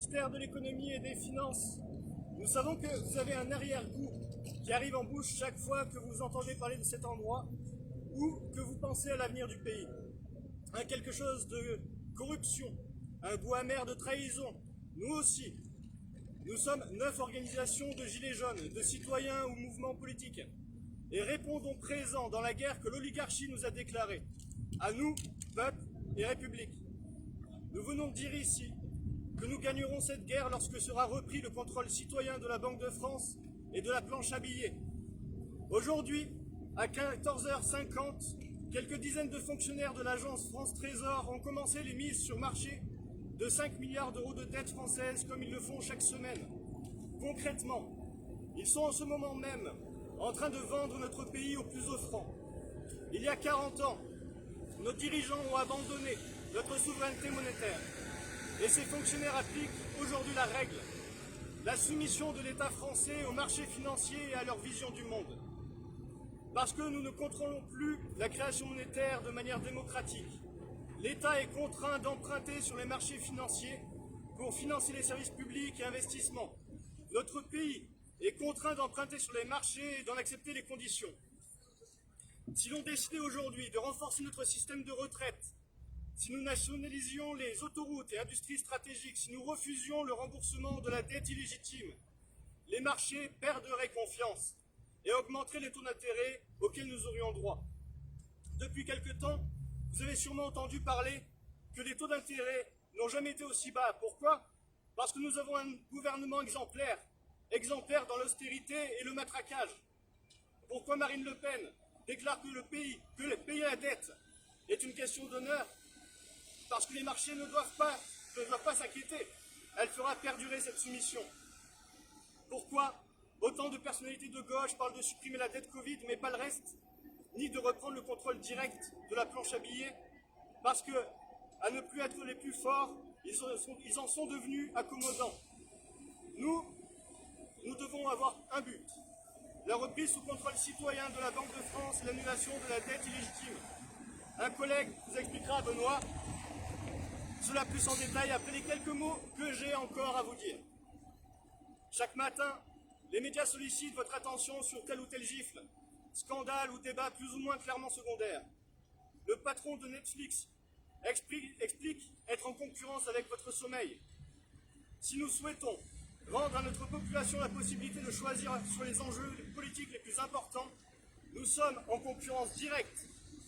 Ministère de l'économie et des finances, nous savons que vous avez un arrière-goût qui arrive en bouche chaque fois que vous entendez parler de cet endroit ou que vous pensez à l'avenir du pays. Quelque chose de corruption, un goût amer de trahison. Nous aussi, nous sommes 9 organisations de gilets jaunes, de citoyens ou mouvements politiques, et répondons présents dans la guerre que l'oligarchie nous a déclarée, à nous, peuple et République. Nous venons de dire ici que nous gagnerons cette guerre lorsque sera repris le contrôle citoyen de la Banque de France et de la planche à billets. Aujourd'hui, à 14h50, quelques dizaines de fonctionnaires de l'agence France Trésor ont commencé les mises sur marché de 5 milliards d'euros de dettes françaises comme ils le font chaque semaine. Concrètement, ils sont en ce moment même en train de vendre notre pays aux plus offrants. Il y a 40 ans, nos dirigeants ont abandonné notre souveraineté monétaire. Et ces fonctionnaires appliquent aujourd'hui la règle, la soumission de l'État français aux marchés financiers et à leur vision du monde. Parce que nous ne contrôlons plus la création monétaire de manière démocratique, l'État est contraint d'emprunter sur les marchés financiers pour financer les services publics et investissements. Notre pays est contraint d'emprunter sur les marchés et d'en accepter les conditions. Si l'on décidait aujourd'hui de renforcer notre système de retraite, si nous nationalisions les autoroutes et industries stratégiques, si nous refusions le remboursement de la dette illégitime, les marchés perdraient confiance et augmenteraient les taux d'intérêt auxquels nous aurions droit. Depuis quelque temps, vous avez sûrement entendu parler que les taux d'intérêt n'ont jamais été aussi bas. Pourquoi? Parce que nous avons un gouvernement exemplaire dans l'austérité et le matraquage. Pourquoi Marine Le Pen déclare que payer la dette est une question d'honneur? Parce que les marchés ne doivent pas s'inquiéter. Elle fera perdurer cette soumission. Pourquoi autant de personnalités de gauche parlent de supprimer la dette Covid, mais pas le reste, ni de reprendre le contrôle direct de la planche à billets? Parce que, à ne plus être les plus forts, ils en sont devenus accommodants. Nous devons avoir un but. La reprise sous contrôle citoyen de la Banque de France et l'annulation de la dette illégitime. Un collègue vous expliquera, Benoît, cela plus en détail après les quelques mots que j'ai encore à vous dire. Chaque matin, les médias sollicitent votre attention sur tel ou tel gifle, scandale ou débat plus ou moins clairement secondaire. Le patron de Netflix explique être en concurrence avec votre sommeil. Si nous souhaitons rendre à notre population la possibilité de choisir sur les enjeux politiques les plus importants, nous sommes en concurrence directe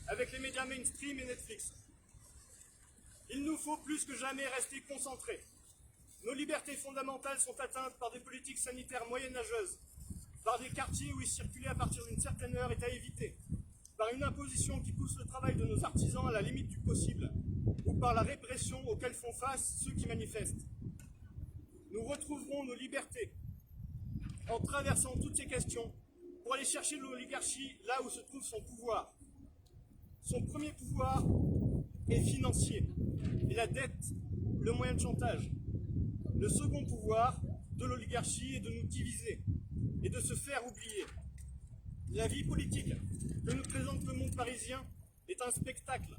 avec les médias mainstream et Netflix. Il nous faut plus que jamais rester concentrés. Nos libertés fondamentales sont atteintes par des politiques sanitaires moyenâgeuses, par des quartiers où y circuler à partir d'une certaine heure est à éviter, par une imposition qui pousse le travail de nos artisans à la limite du possible, ou par la répression auquel font face ceux qui manifestent. Nous retrouverons nos libertés en traversant toutes ces questions pour aller chercher l'oligarchie là où se trouve son pouvoir. Son premier pouvoir est financier, et la dette, le moyen de chantage. Le second pouvoir de l'oligarchie est de nous diviser et de se faire oublier. La vie politique que nous présente le monde parisien est un spectacle.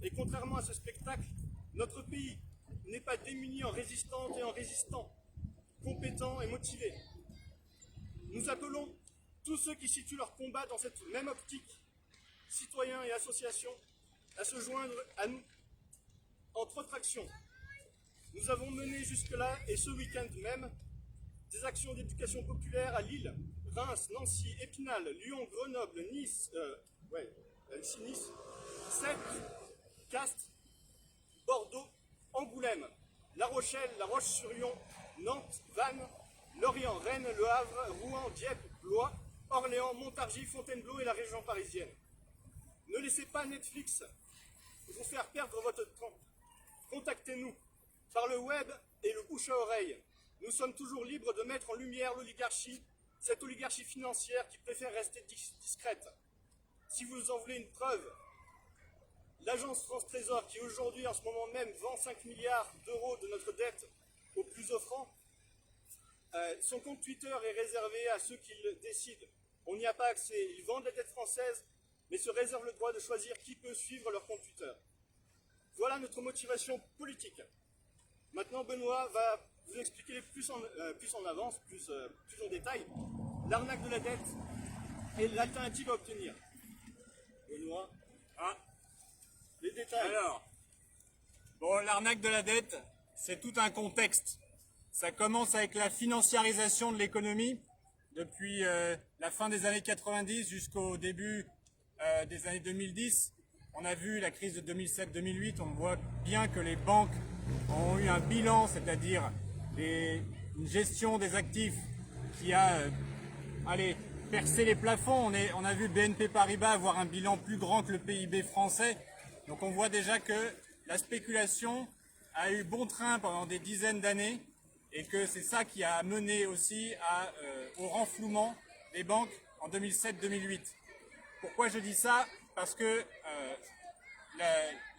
Et contrairement à ce spectacle, notre pays n'est pas démuni en résistantes et en résistants, compétents et motivés. Nous appelons tous ceux qui situent leur combat dans cette même optique, citoyens et associations, à se joindre à nous. Entre autres actions, nous avons mené jusque-là, et ce week-end même, des actions d'éducation populaire à Lille, Reims, Nancy, Épinal, Lyon, Grenoble, Nice, Sète, Castres, Bordeaux, Angoulême, La Rochelle, La Roche-sur-Yon, Nantes, Vannes, Lorient, Rennes, Le Havre, Rouen, Dieppe, Blois, Orléans, Montargis, Fontainebleau et la région parisienne. Ne laissez pas Netflix vous faire perdre votre temps. Contactez-nous par le web et le bouche à oreille. Nous sommes toujours libres de mettre en lumière l'oligarchie, cette oligarchie financière qui préfère rester discrète. Si vous en voulez une preuve, l'agence France Trésor, qui aujourd'hui, en ce moment même, vend 5 milliards d'euros de notre dette aux plus offrants, son compte Twitter est réservé à ceux qui le décident. On n'y a pas accès. Ils vendent la dette française, mais se réservent le droit de choisir qui peut suivre leur compte Twitter. Voilà notre motivation politique. Maintenant, Benoît va vous expliquer plus en avance, plus en détail, l'arnaque de la dette et l'alternative à obtenir. Benoît, les détails. Alors, bon, l'arnaque de la dette, c'est tout un contexte. Ça commence avec la financiarisation de l'économie depuis la fin des années 90 jusqu'au début des années 2010. On a vu la crise de 2007-2008, on voit bien que les banques ont eu un bilan, c'est-à-dire une gestion des actifs qui a percé les plafonds. On a vu BNP Paribas avoir un bilan plus grand que le PIB français. Donc on voit déjà que la spéculation a eu bon train pendant des dizaines d'années et que c'est ça qui a mené aussi au renflouement des banques en 2007-2008. Pourquoi je dis ça? Parce que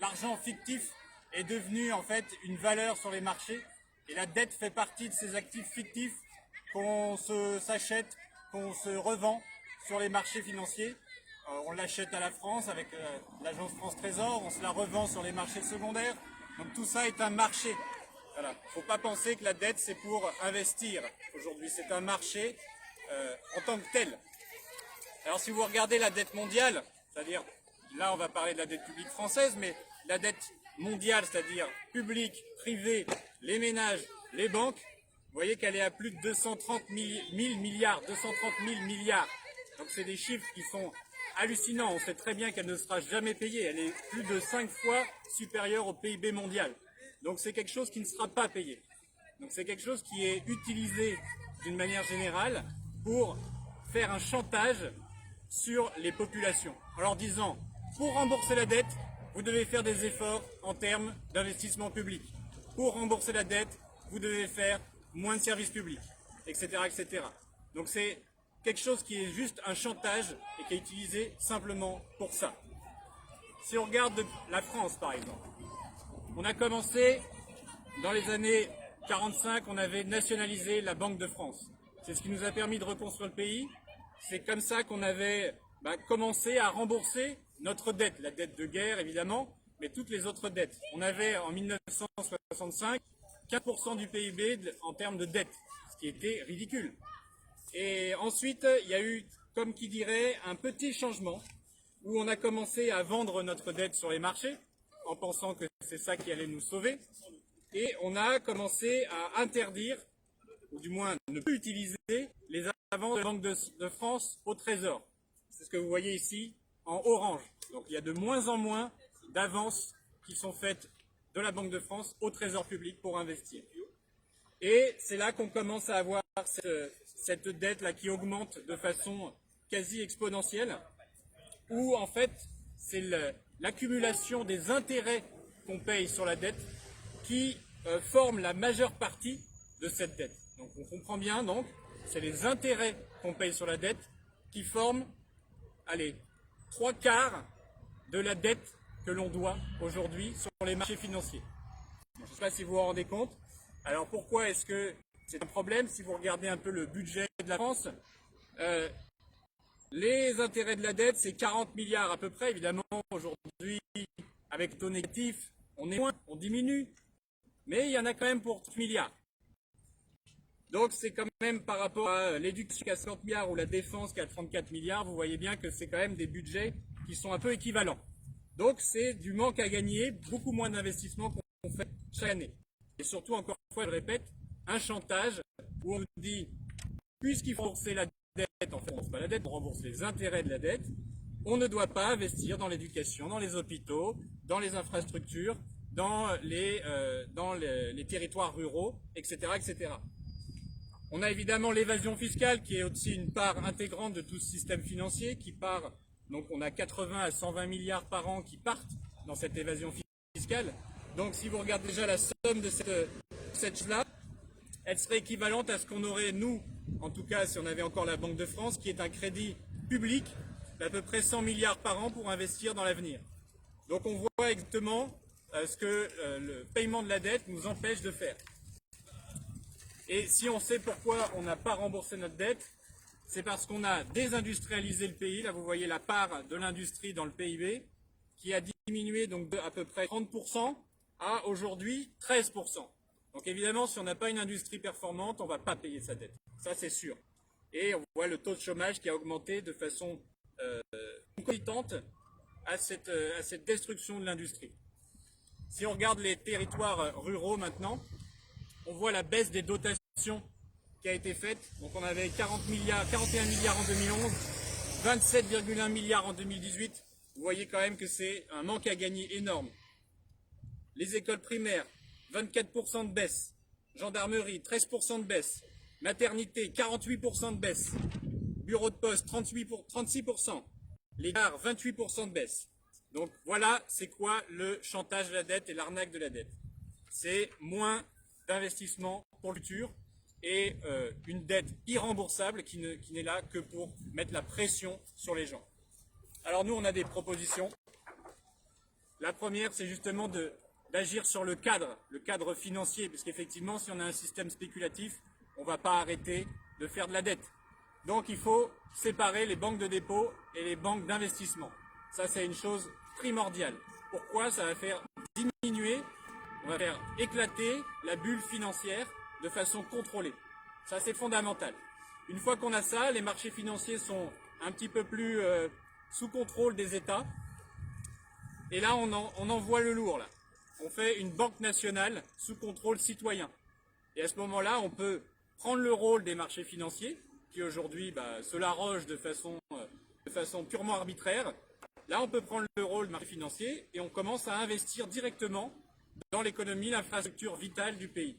l'argent fictif est devenu en fait une valeur sur les marchés et la dette fait partie de ces actifs fictifs qu'on s'achète, qu'on se revend sur les marchés financiers. On l'achète à la France avec l'agence France Trésor, on se la revend sur les marchés secondaires. Donc tout ça est un marché. Voilà. Il ne faut pas penser que la dette c'est pour investir. Aujourd'hui c'est un marché en tant que tel. Alors si vous regardez la dette mondiale, c'est-à-dire, là on va parler de la dette publique française, mais la dette mondiale, c'est-à-dire publique, privée, les ménages, les banques, vous voyez qu'elle est à plus de 230 000 milliards, 230 000 milliards. Donc c'est des chiffres qui sont hallucinants, on sait très bien qu'elle ne sera jamais payée, elle est plus de 5 fois supérieure au PIB mondial. Donc c'est quelque chose qui ne sera pas payé. Donc c'est quelque chose qui est utilisé d'une manière générale pour faire un chantage sur les populations, en leur disant, pour rembourser la dette, vous devez faire des efforts en termes d'investissement public. Pour rembourser la dette, vous devez faire moins de services publics, etc. etc. Donc c'est quelque chose qui est juste un chantage et qui est utilisé simplement pour ça. Si on regarde la France, par exemple, on a commencé dans les années 45, on avait nationalisé la Banque de France. C'est ce qui nous a permis de reconstruire le pays. C'est comme ça qu'on avait commencé à rembourser notre dette, la dette de guerre évidemment, mais toutes les autres dettes. On avait en 1965 4% du PIB en termes de dette, ce qui était ridicule. Et ensuite, il y a eu, comme qui dirait, un petit changement où on a commencé à vendre notre dette sur les marchés en pensant que c'est ça qui allait nous sauver. Et on a commencé à interdire, ou du moins ne plus utiliser, les avances de la Banque de France au Trésor. C'est ce que vous voyez ici en orange. Donc il y a de moins en moins d'avances qui sont faites de la Banque de France au Trésor public pour investir. Et c'est là qu'on commence à avoir cette dette-là qui augmente de façon quasi exponentielle, où en fait c'est l'accumulation des intérêts qu'on paye sur la dette qui forme la majeure partie de cette dette. Donc on comprend bien, donc, c'est les intérêts qu'on paye sur la dette qui forment, allez, 3/4 de la dette que l'on doit aujourd'hui sur les marchés financiers. Je ne sais pas si vous vous rendez compte. Alors pourquoi est-ce que c'est un problème? Si vous regardez un peu le budget de la France, les intérêts de la dette, c'est 40 milliards à peu près. Évidemment, aujourd'hui, avec taux négatif, on est moins, on diminue. Mais il y en a quand même pour 30 milliards. Donc c'est quand même par rapport à l'éducation qui a 50 milliards ou la défense qui a 34 milliards, vous voyez bien que c'est quand même des budgets qui sont un peu équivalents. Donc c'est du manque à gagner, beaucoup moins d'investissements qu'on fait chaque année. Et surtout, encore une fois, je le répète, un chantage où on nous dit, puisqu'il faut rembourser la dette, en fait on ne rembourse pas la dette, on rembourse les intérêts de la dette, on ne doit pas investir dans l'éducation, dans les hôpitaux, dans les infrastructures, dans les territoires ruraux, etc., etc. On a évidemment l'évasion fiscale qui est aussi une part intégrante de tout ce système financier qui part, donc on a 80 à 120 milliards par an qui partent dans cette évasion fiscale. Donc si vous regardez déjà la somme de cette chose-là, elle serait équivalente à ce qu'on aurait, nous, en tout cas si on avait encore la Banque de France, qui est un crédit public d'à peu près 100 milliards par an pour investir dans l'avenir. Donc on voit exactement ce que le paiement de la dette nous empêche de faire. Et si on sait pourquoi on n'a pas remboursé notre dette, c'est parce qu'on a désindustrialisé le pays. Là, vous voyez la part de l'industrie dans le PIB qui a diminué donc de à peu près 30% à aujourd'hui 13%. Donc Donc évidemment, si on n'a pas une industrie performante, on ne va pas payer sa dette. Ça, c'est sûr. Et on voit le taux de chômage qui a augmenté de façon concomitante à cette destruction de l'industrie. Si on regarde les territoires ruraux maintenant, on voit la baisse des dotations qui a été faite. Donc on avait 41 milliards en 2011, 27,1 milliards en 2018. Vous voyez quand même que c'est un manque à gagner énorme. Les écoles primaires, 24% de baisse. Gendarmerie, 13% de baisse. Maternité, 48% de baisse. Bureau de poste, 36%. Les gares, 28% de baisse. Donc voilà, c'est quoi le chantage de la dette et l'arnaque de la dette. C'est moins d'investissement pour le futur et une dette irremboursable qui n'est là que pour mettre la pression sur les gens. Alors nous, on a des propositions. La première, c'est justement d'agir sur le cadre financier, parce qu'effectivement, si on a un système spéculatif, on ne va pas arrêter de faire de la dette. Donc il faut séparer les banques de dépôt et les banques d'investissement. Ça, c'est une chose primordiale. Pourquoi? Ça va faire diminuer, on va faire éclater la bulle financière de façon contrôlée. Ça, c'est fondamental. Une fois qu'on a ça, les marchés financiers sont un petit peu plus sous contrôle des États. Et là, on en voit le lourd. Là. On fait une banque nationale sous contrôle citoyen. Et à ce moment-là, on peut prendre le rôle des marchés financiers, qui aujourd'hui se l'arrogent de façon purement arbitraire. Là, on peut prendre le rôle du marché financier et on commence à investir directement dans l'économie, l'infrastructure vitale du pays.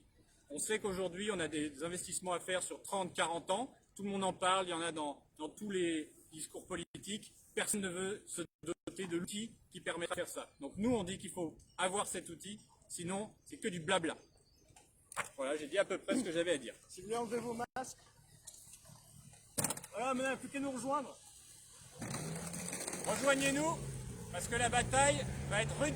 On sait qu'aujourd'hui, on a des investissements à faire sur 30, 40 ans. Tout le monde en parle, il y en a dans tous les discours politiques. Personne ne veut se doter de l'outil qui permettra de faire ça. Donc nous, on dit qu'il faut avoir cet outil, sinon c'est que du blabla. Voilà, j'ai dit à peu près ce que j'avais à dire. Si vous voulez enlever vos masques. Voilà, maintenant, plus qu'à nous rejoindre. Rejoignez-nous, parce que la bataille va être rude.